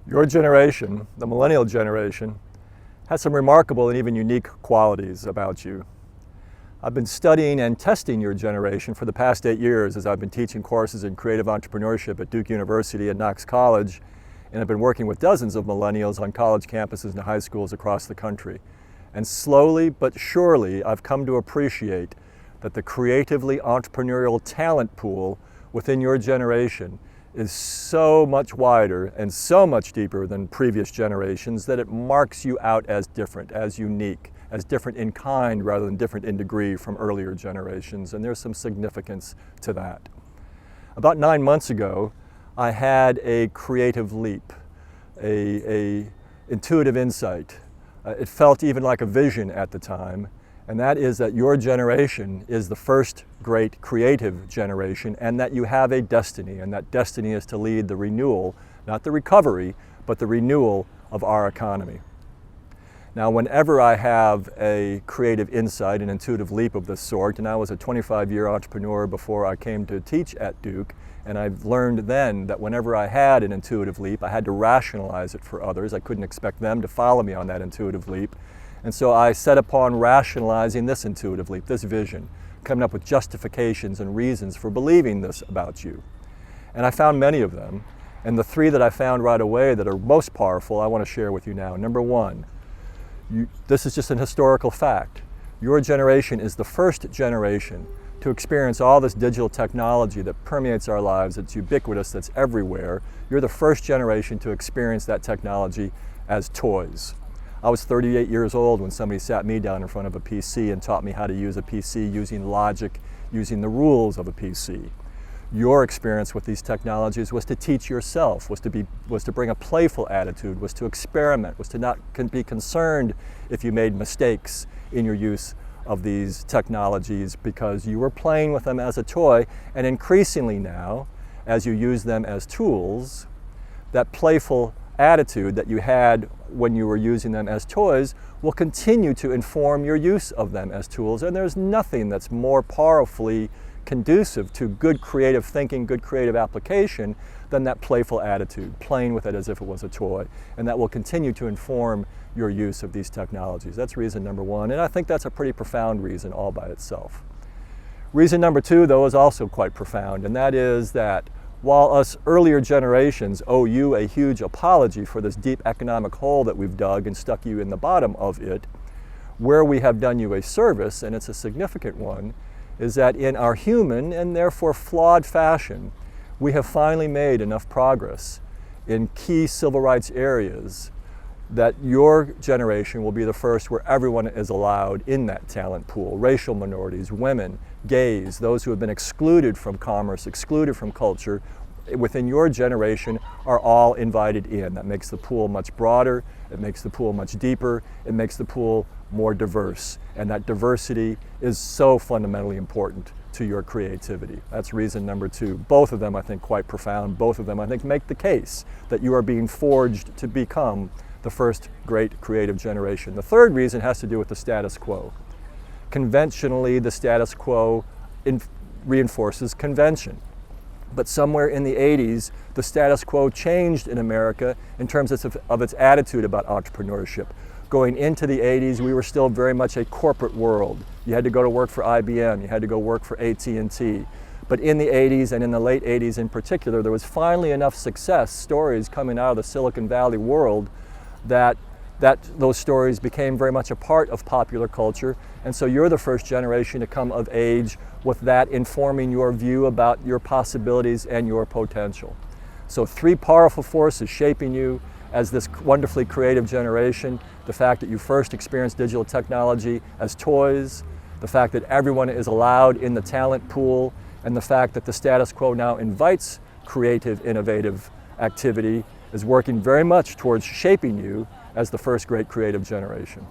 Your generation, the millennial generation, has some remarkable and even unique qualities about you. I've been studying and testing your generation for the past 8 years as I've been teaching courses in creative entrepreneurship at Duke University and Knox College, and I've been working with dozens of millennials on college campuses and high schools across the country. And slowly but surely, I've come to appreciate that the creatively entrepreneurial talent pool within your generation is so much wider and so much deeper than previous generations that it marks you out as different, as unique, as different in kind rather than different in degree from earlier generations, and there's some significance to that. About 9 months ago, I had a creative leap, a intuitive insight. It felt even like a vision at the time, and that is that your generation is the first great creative generation, and that you have a destiny, and that destiny is to lead the renewal, not the recovery, but the renewal of our economy. Now, whenever I have a creative insight, an intuitive leap of this sort, and I was a 25-year entrepreneur before I came to teach at Duke, and I've learned then that whenever I had an intuitive leap, I had to rationalize it for others. I couldn't expect them to follow me on that intuitive leap. And so I set upon rationalizing this intuitive leap, this vision, coming up with justifications and reasons for believing this about you. And I found many of them, and the three that I found right away that are most powerful, I want to share with you now. Number one, this is just an historical fact. Your generation is the first generation to experience all this digital technology that permeates our lives, that's ubiquitous, that's everywhere. You're the first generation to experience that technology as toys. I was 38 years old when somebody sat me down in front of a PC and taught me how to use a PC using logic, using the rules of a PC. Your experience with these technologies was to teach yourself, was to bring a playful attitude, was to experiment, was to not be concerned if you made mistakes in your use of these technologies because you were playing with them as a toy, and increasingly now, as you use them as tools, that playful attitude that you had when you were using them as toys will continue to inform your use of them as tools, and there's nothing that's more powerfully conducive to good creative thinking, good creative application than that playful attitude, playing with it as if it was a toy, and that will continue to inform your use of these technologies. That's reason number one, and I think that's a pretty profound reason all by itself. Reason number two, though, is also quite profound, and that is that while us earlier generations owe you a huge apology for this deep economic hole that we've dug and stuck you in the bottom of it, where we have done you a service, and it's a significant one, is that in our human and therefore flawed fashion, we have finally made enough progress in key civil rights areas that your generation will be the first where everyone is allowed in that talent pool. Racial minorities, women, gays, those who have been excluded from commerce, excluded from culture, within your generation are all invited in. That makes the pool much broader, it makes the pool much deeper, it makes the pool more diverse. And that diversity is so fundamentally important to your creativity. That's reason number two. Both of them, I think, quite profound. Both of them, I think, make the case that you are being forged to become the first great creative generation. The third reason has to do with the status quo. Conventionally, the status quo reinforces convention. But somewhere in the 80s, the status quo changed in America in terms of its attitude about entrepreneurship. Going into the 80s, we were still very much a corporate world. You had to go to work for IBM, you had to go work for AT&T. But in the 80s and in the late 80s in particular, there was finally enough success stories coming out of the Silicon Valley world that those stories became very much a part of popular culture. And so you're the first generation to come of age with that informing your view about your possibilities and your potential. So three powerful forces shaping you as this wonderfully creative generation: the fact that you first experienced digital technology as toys, the fact that everyone is allowed in the talent pool, and the fact that the status quo now invites creative, innovative activity, is working very much towards shaping you as the first great creative generation.